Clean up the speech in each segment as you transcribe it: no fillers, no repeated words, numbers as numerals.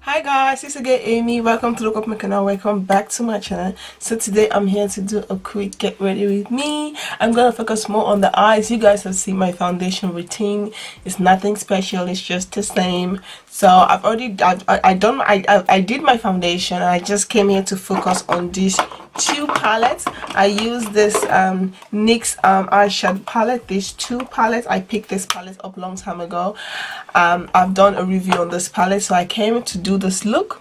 Hi guys, it's again Amy. Welcome to look up my channel. Welcome back to my channel. So today I'm here to do a quick get ready with me. I'm gonna focus more on the eyes. You guys have seen my foundation routine. It's nothing special, it's just the same. So I did my foundation. I just came here to focus on these two palettes. I use this NYX eyeshadow palette. These two palettes, I picked this palette up a long time ago. I've done a review on this palette, so I came to do this look.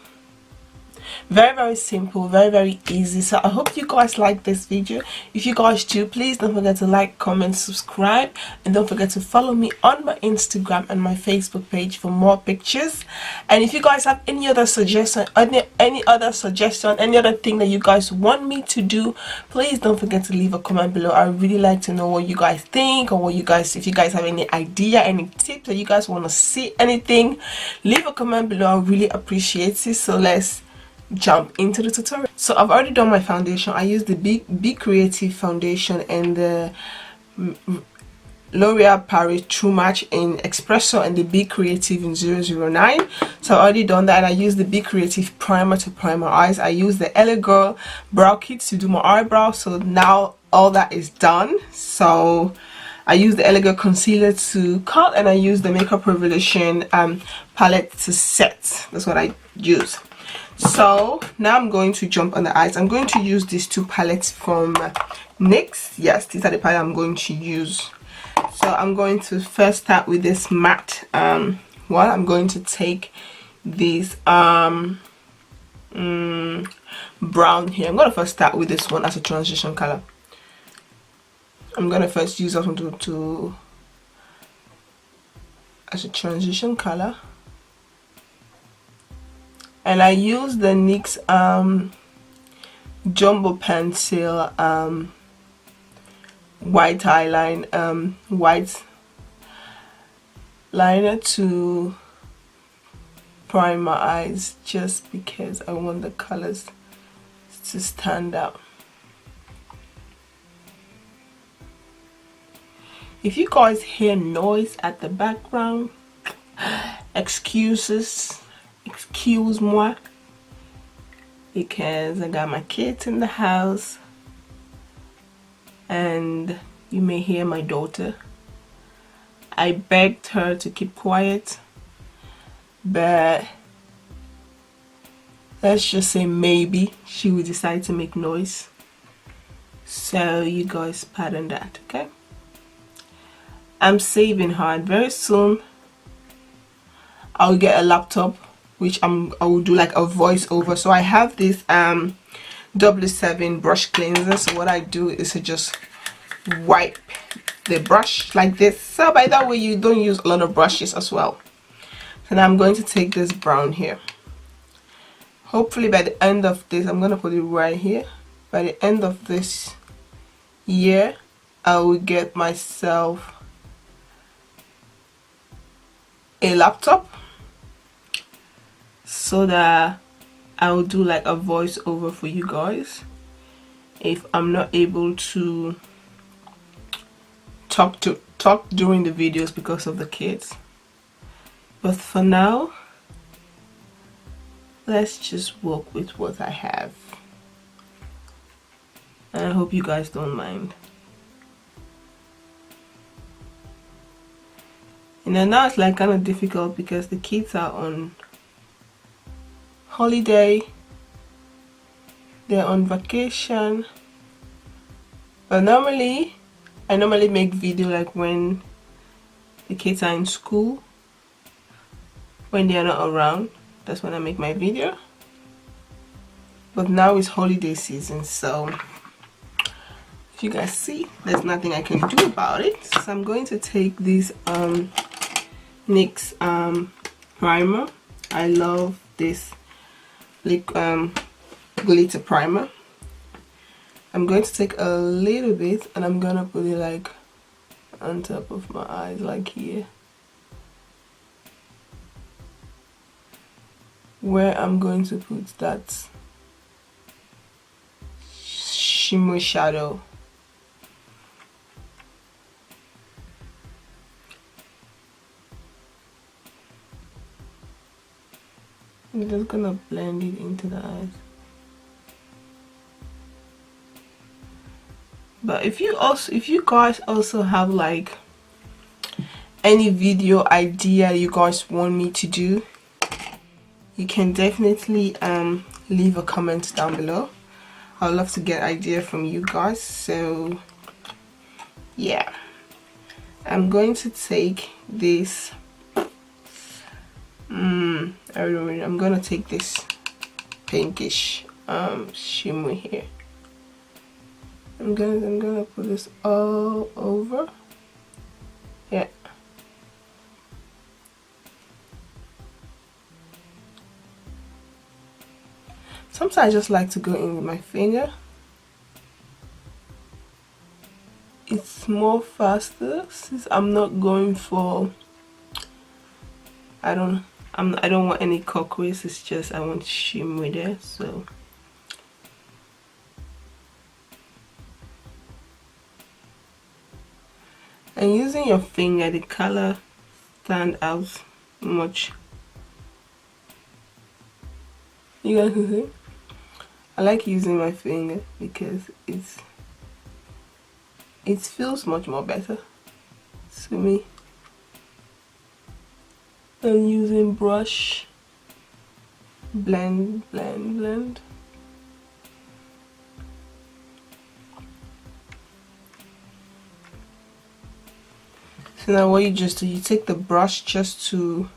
Very simple, very easy. So I hope you guys like this video. If you guys do, please don't forget to like, comment, subscribe, and don't forget to follow me on my Instagram and my Facebook page for more pictures. And if you guys have any other suggestion, any other thing that you guys want me to do, please don't forget to leave a comment below. I really like to know what you guys think, or if you guys have any idea, any tips that you guys want to see, anything, leave a comment below. I really appreciate it. So let's jump into the tutorial. So I've already done my foundation. I use the Be Creative foundation and the L'Oreal Paris True Match in Espresso and the Be Creative in 009. So I've already done that. I use the Be Creative primer to prime my eyes. I use the LA Girl brow kit to do my eyebrows. So now all that is done. So I use the LA Girl concealer to cut, and I use the Makeup Revolution palette to set. That's what I use. So now I'm going to jump on the eyes. I'm going to use these two palettes from NYX. Yes, these are the palettes I'm going to use. So I'm going to first start with this matte one. I'm going to take this brown here. I'm going to first start with this one as a transition color. I'm going to first use that one as a transition color. And I use the NYX Jumbo Pencil white eyeline white liner to prime my eyes, just because I want the colors to stand out. If you guys hear noise at the background, excuse moi, because I got my kids in the house and you may hear my daughter. I begged her to keep quiet, but let's just say maybe she will decide to make noise, so you guys pardon that, okay? I'm saving hard. Very soon I'll get a laptop which I will do like a voiceover. So I have this W7 brush cleanser. So what I do is to just wipe the brush like this, so by that way you don't use a lot of brushes as well. And I'm going to take this brown here. Hopefully by the end of this, I'm going to put it right here, by the end of this year I will get myself a laptop, so that I will do like a voiceover for you guys if I'm not able to talk during the videos because of the kids. But for now, let's just work with what I have, and I hope you guys don't mind. And then now it's like kind of difficult because the kids are on holiday, they're on vacation. But I normally make video like when the kids are in school, when they are not around, that's when I make my video. But now it's holiday season, so if you guys see, there's nothing I can do about it. So I'm going to take this NYX primer. I love this glitter primer. I'm going to take a little bit and I'm gonna put it like on top of my eyes, like here, where I'm going to put that shimmer shadow. I'm just gonna blend it into the eyes. But if you guys also have like any video idea you guys want me to do, you can definitely leave a comment down below. I'd love to get idea from you guys. So yeah, I'm going to take this I'm gonna take this pinkish shimmer here. I'm gonna put this all over. Yeah. Sometimes I just like to go in with my finger. It's more faster since I'm not going for, I don't want any cockroaches. It's just I want shimmer there. So and using your finger, the color stand out much. You guys can see? I like using my finger because it feels much more better to me than using brush. Blend, blend, blend. So now what you just do, you take the brush just to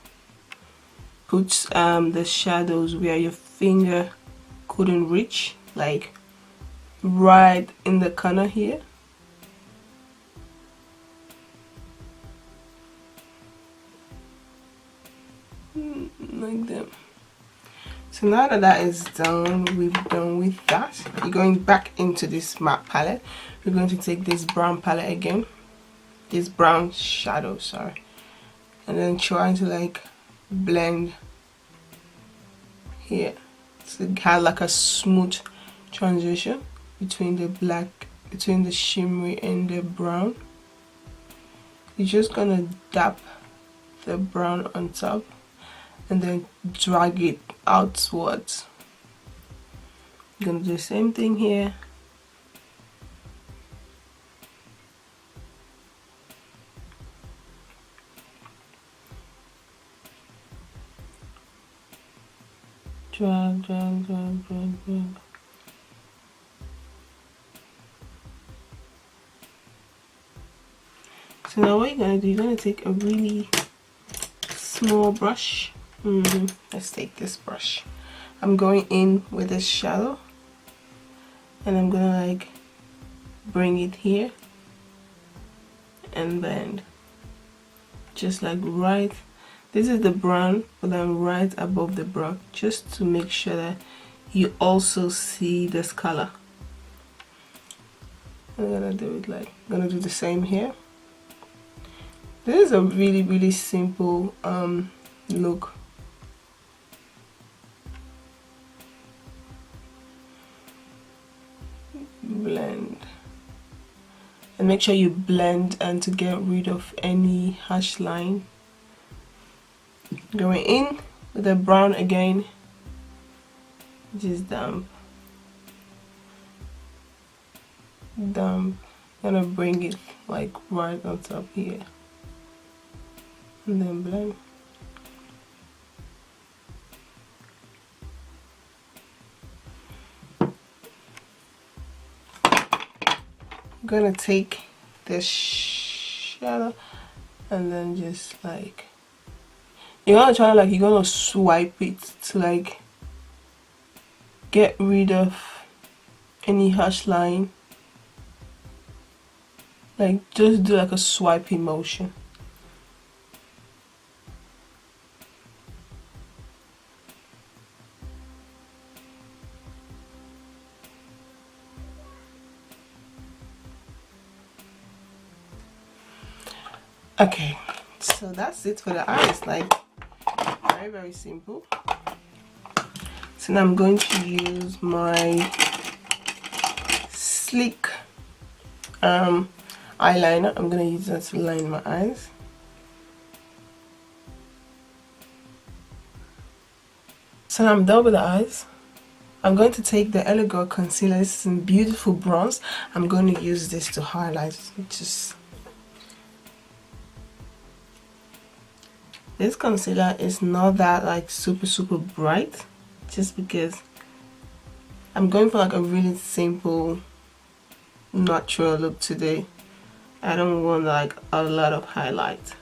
put the shadows where your finger couldn't reach, like right in the corner here. Like that. So now that that is done, we've done with that. You're going back into this matte palette. We're going to take this brown palette again, this brown shadow, sorry, and then trying to like blend here so it has like a smooth transition between the black, between the shimmery and the brown. You're just gonna dab the brown on top and then drag it outwards. You're gonna do the same thing here. Drag, drag, drag, drag, drag. So now what you're gonna do, you're gonna take a really small brush. Let's take this brush. I'm going in with this shadow and I'm gonna like bring it here and then just like right, this is the brown, but I'm right above the brown, just to make sure that you also see this color. I'm gonna do it like, I'm gonna do the same here. This is a really simple look. Blend and make sure you blend and to get rid of any harsh line. Going in with the brown again, just damp. I'm gonna bring it like right on top here and then blend. I'm gonna take this shadow and then just like, you're gonna try like, you're gonna swipe it to like get rid of any harsh line. Like just do like a swiping motion. Okay, so that's it for the eyes. Like very simple. So now I'm going to use my sleek eyeliner. I'm going to use that to line my eyes. So now I'm done with the eyes. I'm going to take the Hello Girl concealer. This is in beautiful bronze. I'm going to use this to highlight. This concealer is not that like super bright, just because I'm going for like a really simple natural look today. I don't want like a lot of highlight.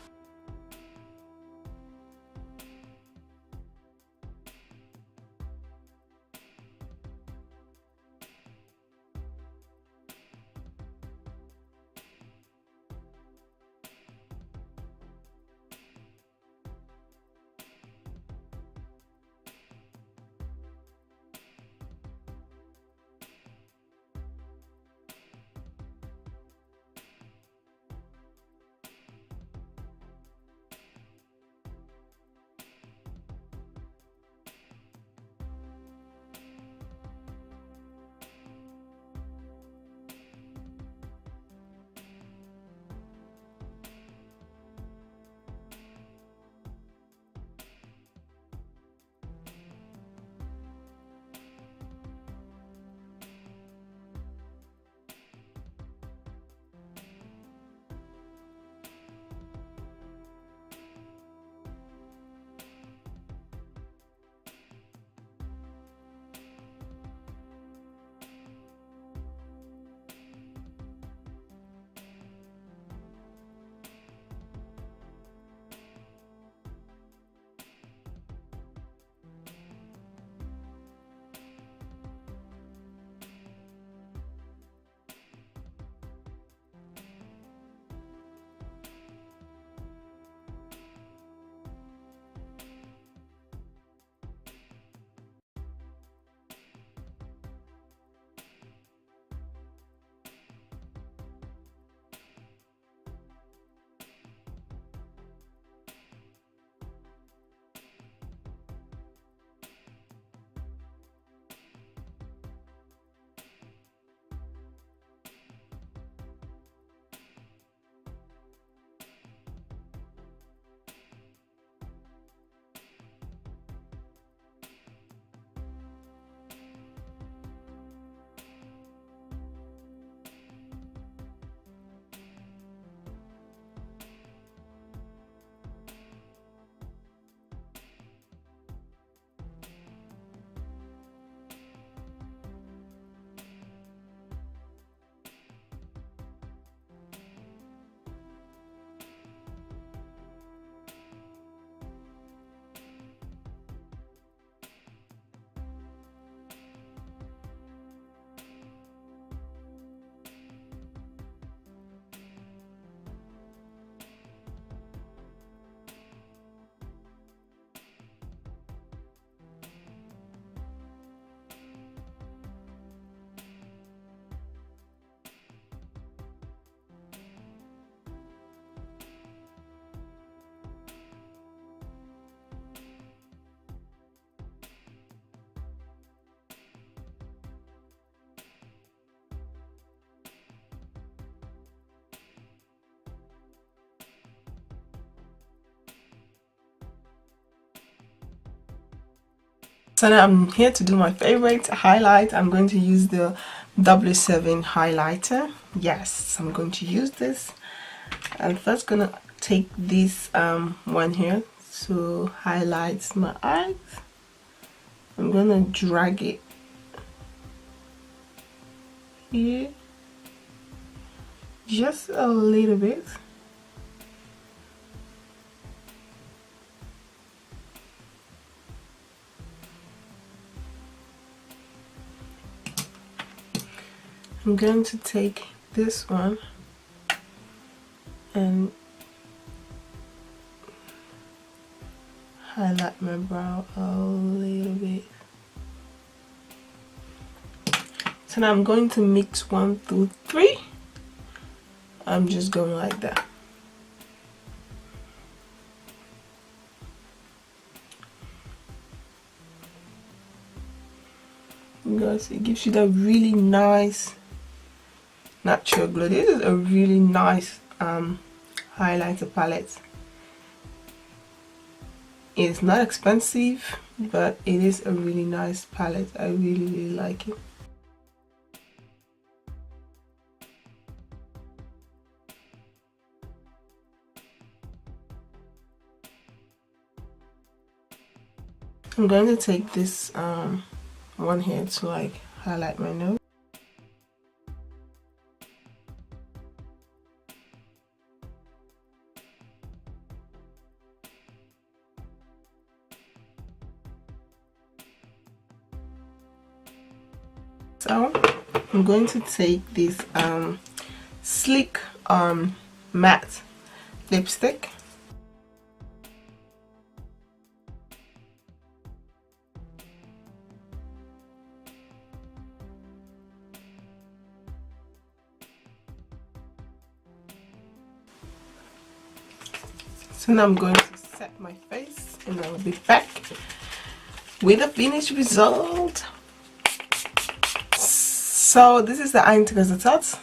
So now I'm here to do my favorite highlight. I'm going to use the W7 highlighter. Yes, I'm going to use this. I'm first gonna take this one here to highlight my eyes. I'm gonna drag it here just a little bit. I'm going to take this one and highlight my brow a little bit. So now I'm going to mix 1, 2, 3. I'm just going like that. You guys, it gives you that really nice natural glow. This is a really nice highlighter palette. It's not expensive, but it is a really nice palette. I really like it. I'm going to take this one here to like highlight my nose. So I'm going to take this sleek matte lipstick. So now I'm going to set my face and I will be back with a finished result. So this is the eindresultaat.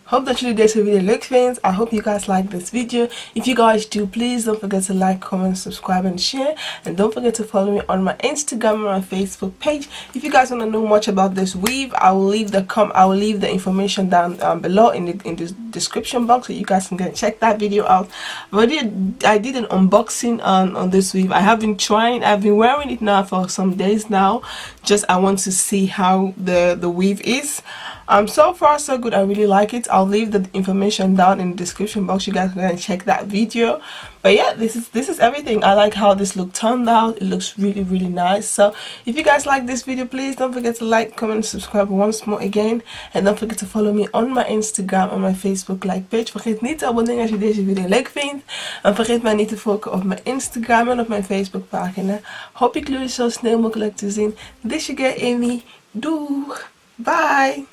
Hope that jullie deze video leuk vindt. I hope you guys like this video. If you guys do, please don't forget to like, comment, subscribe and share. And don't forget to follow me on my Instagram and my Facebook page. If you guys want to know much about this weave, I will leave the information down below in the description box, so you guys can go and check that video out. I did an unboxing on this weave. I have been trying. I've been wearing it now for some days now. Just I want to see how the weave is. So far so good. I really like it. I'll leave the information down in the description box. You guys can check that video. But yeah, this is everything. I like how this look turned out. It looks really nice. So if you guys like this video, please don't forget to like, comment, subscribe once more again. And don't forget to follow me on my Instagram en mijn Facebook like page. Vergeet niet te abonneren als je deze video leuk vindt. En vergeet mij niet te volgen op mijn Instagram en op mijn Facebook pagina. Hoop ik jullie zo snel mogelijk te zien. This is your girl Amy. Doeg! Bye!